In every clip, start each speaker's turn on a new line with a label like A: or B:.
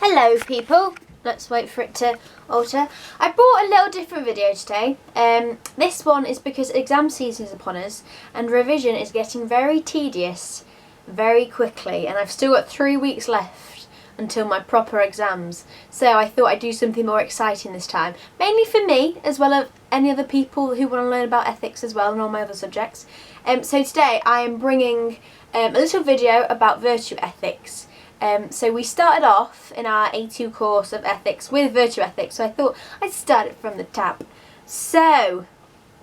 A: Hello people, let's wait for it to alter. I brought a little different video today. This one is because exam season is upon us and revision is getting very tedious very quickly, and I've still got 3 weeks left until my proper exams. So I thought I'd do something more exciting this time, mainly for me as well as any other people who want to learn about ethics as well and all my other subjects. So today I am bringing a little video about virtue ethics. So we started off in our A2 course of ethics with virtue ethics, so I thought I'd start it from the top. So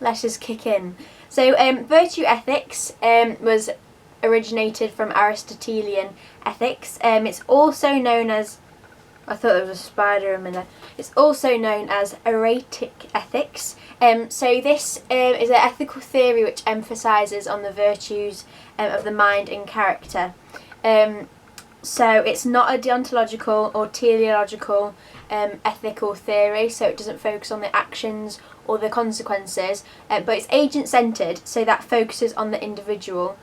A: let us kick in. So virtue ethics was originated from Aristotelian ethics. It's also known as, I thought there was a spider a minute. It's also known as eratic ethics. So this is an ethical theory which emphasises on the virtues of the mind and character. So it's not a deontological or teleological ethical theory, so it doesn't focus on the actions or the consequences, but it's agent-centred, so that focuses on the individual.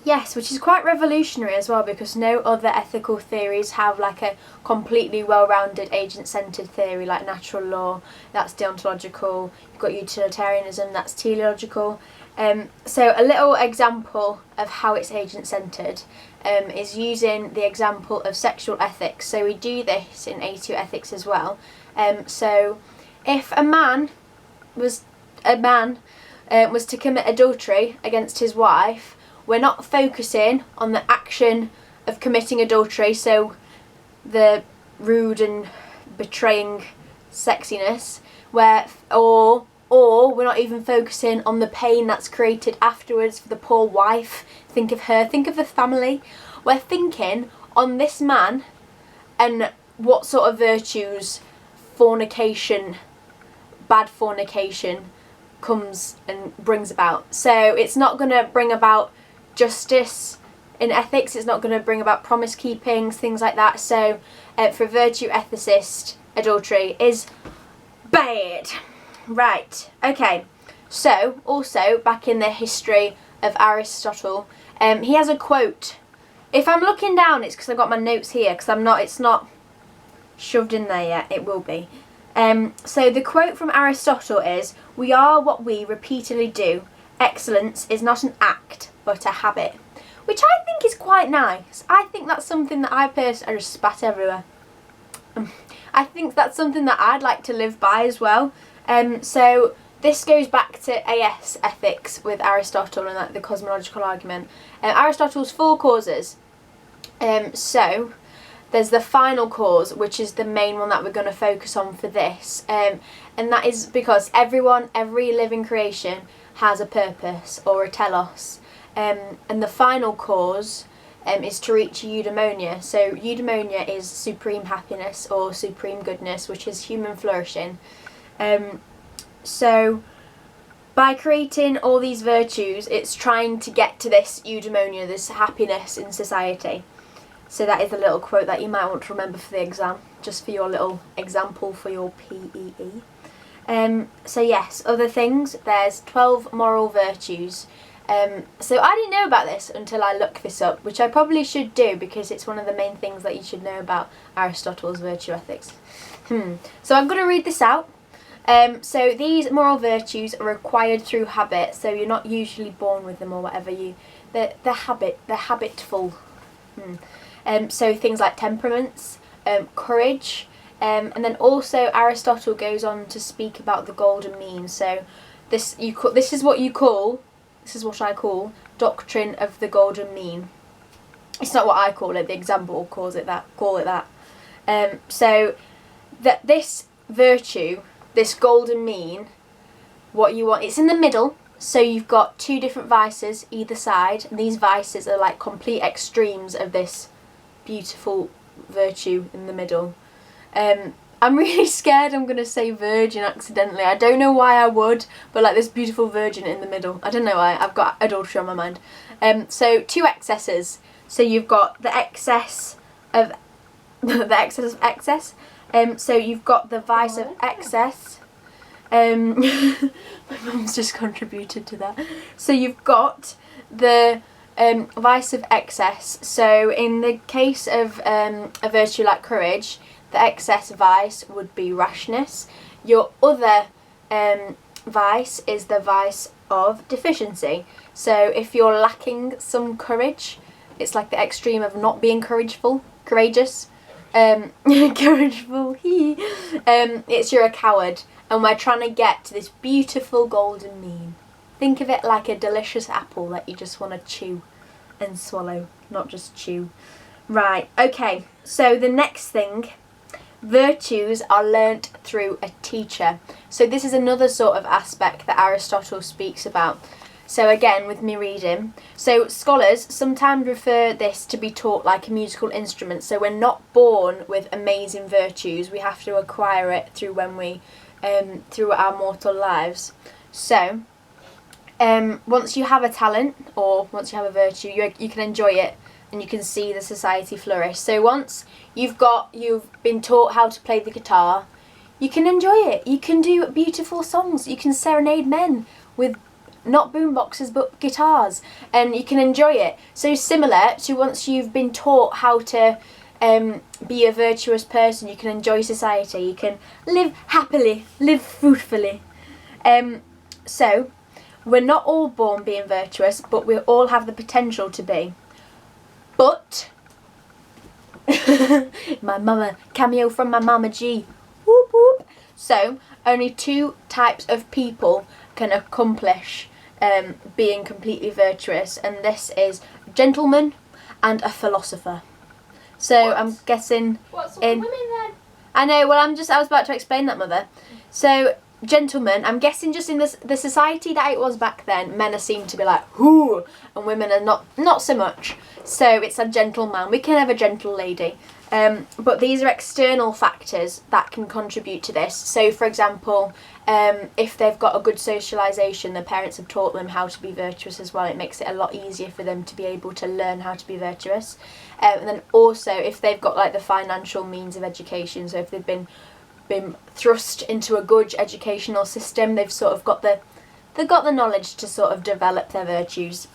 A: Yes, which is quite revolutionary as well, because no other ethical theories have like a completely well-rounded agent-centred theory like natural law, that's deontological, you've got utilitarianism, that's teleological. So a little example of how it's agent-centred is using the example of sexual ethics. So we do this in A2 ethics as well. So if a man was to commit adultery against his wife, we're not focusing on the action of committing adultery, so the rude and betraying sexiness, or we're not even focusing on the pain that's created afterwards for the poor wife. Think of her, think of the family. We're thinking on this man and what sort of virtues fornication, bad fornication, comes and brings about. So it's not going to bring about justice in ethics, it's not going to bring about promise keeping, things like that. So for a virtue ethicist, adultery is bad. Right, okay, so also back in the history of Aristotle, he has a quote. If I'm looking down, it's because I've got my notes here, because it's not shoved in there yet, it will be. So the quote from Aristotle is, "We are what we repeatedly do. Excellence is not an act, but a habit." Which I think is quite nice. I think that's something that I just spat everywhere. I think that's something that I'd like to live by as well. So this goes back to AS ethics with Aristotle and like the Cosmological Argument. Aristotle's 4 causes. So there's the final cause, which is the main one that we're going to focus on for this. And that is because every living creation has a purpose or a telos. And the final cause is to reach eudaimonia. So eudaimonia is supreme happiness or supreme goodness, which is human flourishing. So by creating all these virtues, it's trying to get to this eudaimonia, this happiness in society. So that is a little quote that you might want to remember for the exam, just for your little example for your PEE. So yes, other things, there's 12 moral virtues. So I didn't know about this until I looked this up, which I probably should do because it's one of the main things that you should know about Aristotle's virtue ethics. So I'm going to read this out. So these moral virtues are acquired through habit, so you're not usually born with them or whatever, they're habitful. So things like temperaments, courage, and then also Aristotle goes on to speak about the golden mean. So this is what I call doctrine of the golden mean. It's not what I call it, the example calls it that. So that this virtue, this golden mean, what you want, it's in the middle. So you've got 2 different vices either side, and these vices are like complete extremes of this beautiful virtue in the middle. I'm really scared I'm going to say virgin accidentally. I don't know why I would, but like this beautiful virgin in the middle. I don't know why, I've got adultery on my mind. So 2 excesses. So you've got the excess of excess. So you've got the vice of excess. My mum's just contributed to that. So you've got the Vice of excess. So in the case of a virtue like courage, the excess vice would be rashness. Your other vice is the vice of deficiency. So if you're lacking some courage, it's like the extreme of not being courageous. Courageful. It's you're a coward, and we're trying to get to this beautiful golden mean. Think of it like a delicious apple that you just want to chew and swallow, not just chew. Right, okay, so the next thing, virtues are learnt through a teacher. So this is another sort of aspect that Aristotle speaks about. So again, with me reading, so scholars sometimes refer this to be taught like a musical instrument. So we're not born with amazing virtues, we have to acquire it through through our mortal lives. So once you have a talent, or once you have a virtue, you can enjoy it and you can see the society flourish. So once you've been taught how to play the guitar, you can enjoy it. You can do beautiful songs. You can serenade men with not boomboxes but guitars, and you can enjoy it. So similar to once you've been taught how to be a virtuous person, you can enjoy society. You can live happily, live fruitfully. So we're not all born being virtuous, but we all have the potential to be. But my mama, cameo from my mama G. Whoop whoop. So only 2 types of people can accomplish being completely virtuous, and this is a gentleman and a philosopher. So what? I'm guessing
B: what sort of women then?
A: I know, well I was about to explain that, mother. So gentlemen, I'm guessing just in the society that it was back then, men are seen to be like whoo, and women are not so much. So it's a gentleman. We can have a gentle lady. But these are external factors that can contribute to this. So for example, if they've got a good socialisation, their parents have taught them how to be virtuous as well. It makes it a lot easier for them to be able to learn how to be virtuous. And then also if they've got like the financial means of education, so if they've been thrust into a good educational system, they've sort of got the knowledge to sort of develop their virtues.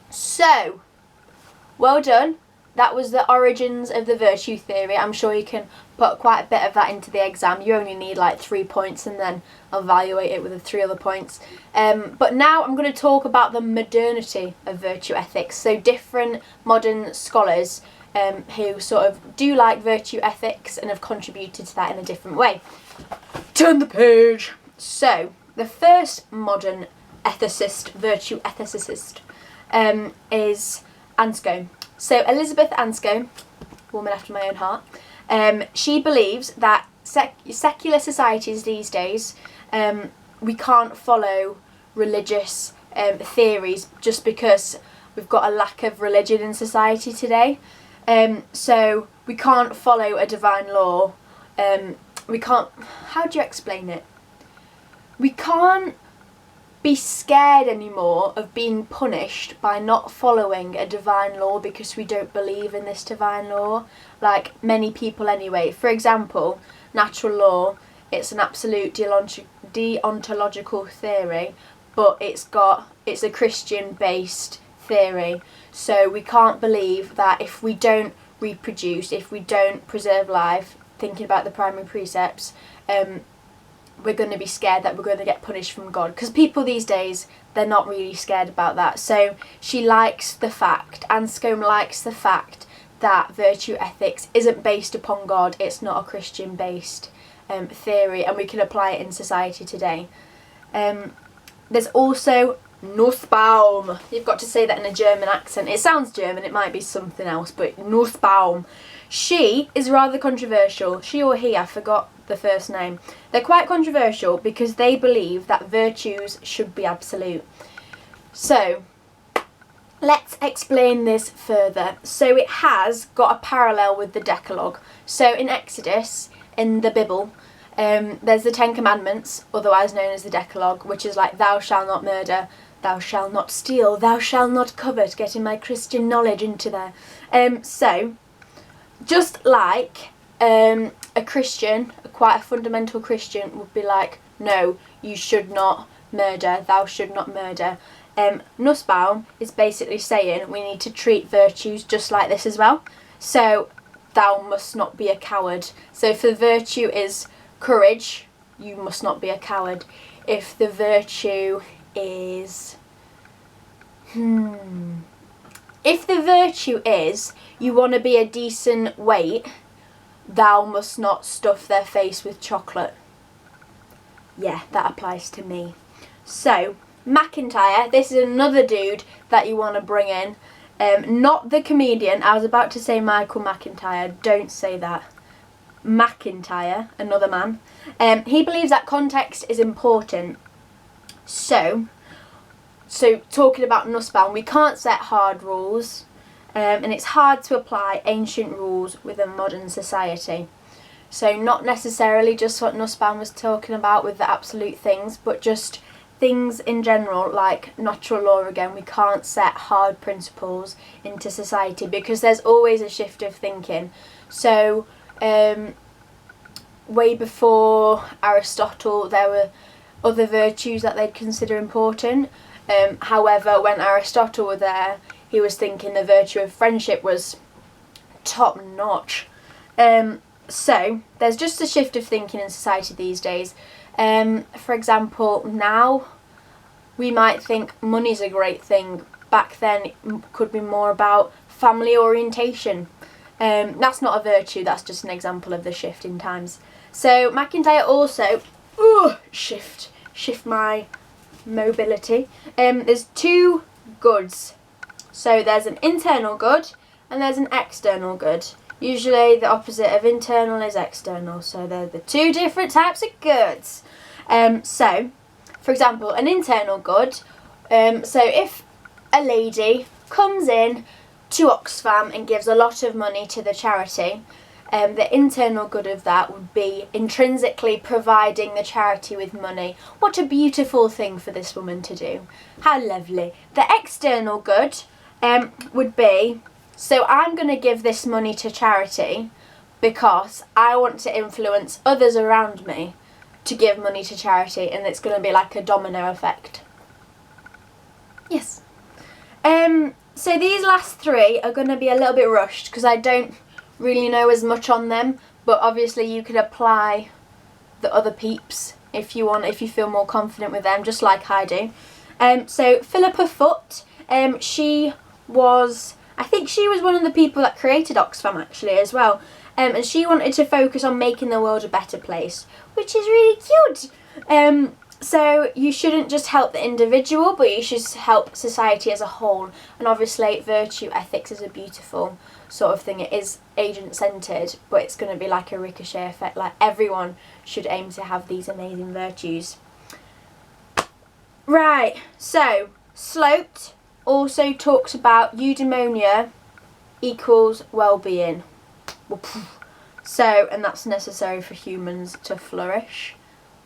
A: So well done. That was the origins of the virtue theory. I'm sure you can put quite a bit of that into the exam. You only need like 3 points and then evaluate it with the 3 other points. But now I'm going to talk about the modernity of virtue ethics. So different modern scholars who sort of do like virtue ethics and have contributed to that in a different way. Turn the page. So the first modern ethicist, virtue ethicist, is Anscombe. So Elizabeth Anscombe, woman after my own heart, she believes that secular societies these days, we can't follow religious theories just because we've got a lack of religion in society today. So we can't follow a divine law. We can't, how do you explain it? We can't be scared anymore of being punished by not following a divine law because we don't believe in this divine law, like many people anyway. For example, natural law, it's an absolute deontological theory, but it's a Christian based theory, so we can't believe that if we don't reproduce, if we don't preserve life, thinking about the primary precepts, we're going to be scared that we're going to get punished from God. Because people these days, they're not really scared about that. So she likes the fact, Anscombe likes the fact that virtue ethics isn't based upon God. It's not a Christian based theory, and we can apply it in society today. There's also Nussbaum. You've got to say that in a German accent. It sounds German, it might be something else, but Nussbaum. She is rather controversial. She or he, I forgot the first name. They're quite controversial because they believe that virtues should be absolute. So let's explain this further. So it has got a parallel with the Decalogue. So in Exodus, in the Bible, there's the 10 Commandments, otherwise known as the Decalogue, which is like thou shalt not murder, thou shalt not steal, thou shalt not covet, getting my Christian knowledge into there. So just like a Christian, quite a fundamental Christian, would be like, no, you should not murder, thou should not murder. Nussbaum is basically saying we need to treat virtues just like this as well. So thou must not be a coward. So if the virtue is courage, you must not be a coward. If the virtue is... If the virtue is you want to be a decent weight, thou must not stuff their face with chocolate. Yeah, that applies to me. So, McIntyre, this is another dude that you want to bring in. Not the comedian. I was about to say Michael McIntyre. Don't say that. McIntyre, another man. He believes that context is important. So talking about Nussbaum, we can't set hard rules. And it's hard to apply ancient rules within modern society. So not necessarily just what Nussbaum was talking about with the absolute things, but just things in general, like natural law again. We can't set hard principles into society because there's always a shift of thinking. So way before Aristotle, there were other virtues that they'd consider important. However, when Aristotle was there, he was thinking the virtue of friendship was top notch. So there's just a shift of thinking in society these days. For example, now we might think money's a great thing. Back then it could be more about family orientation. That's not a virtue, that's just an example of the shift in times. So McIntyre also shift my mobility. There's two goods. So there's an internal good and there's an external good. Usually the opposite of internal is external, so they're the two different types of goods. So, for example, an internal good, so if a lady comes in to Oxfam and gives a lot of money to the charity, the internal good of that would be intrinsically providing the charity with money. What a beautiful thing for this woman to do. How lovely. The external good would be, so I'm going to give this money to charity because I want to influence others around me to give money to charity, and it's going to be like a domino effect. Yes. So these last three are going to be a little bit rushed because I don't really know as much on them, but obviously you could apply the other peeps if you want, if you feel more confident with them, just like I do. So Philippa Foot, I think she was one of the people that created Oxfam actually as well, and she wanted to focus on making the world a better place, which is really cute. So you shouldn't just help the individual, but you should help society as a whole. And obviously virtue ethics is a beautiful sort of thing. It is agent-centred, but it's going to be like a ricochet effect. Like everyone should aim to have these amazing virtues. Right, so Sloped also talks about eudaimonia equals well-being. So, and that's necessary for humans to flourish.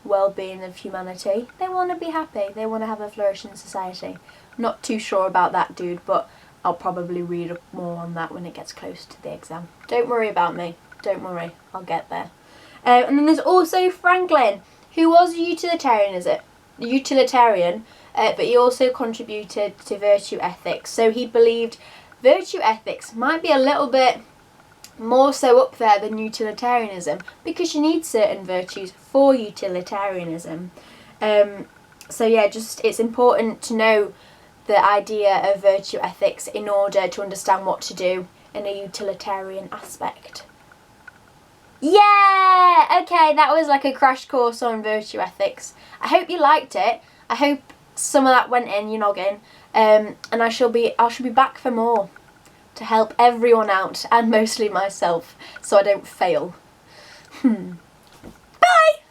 A: Well-being of humanity. They want to be happy. They want to have a flourishing society. Not too sure about that, dude, but I'll probably read more on that when it gets close to the exam. Don't worry about me. Don't worry. I'll get there. And then there's also Franklin, who was a utilitarian, but he also contributed to virtue ethics. So he believed virtue ethics might be a little bit more so up there than utilitarianism, because you need certain virtues for utilitarianism. So yeah, just it's important to know the idea of virtue ethics in order to understand what to do in a utilitarian aspect. Yeah! Okay, that was like a crash course on virtue ethics. I hope you liked it. I hope some of that went in your noggin. And I shall be back for more to help everyone out, and mostly myself, so I don't fail. Bye!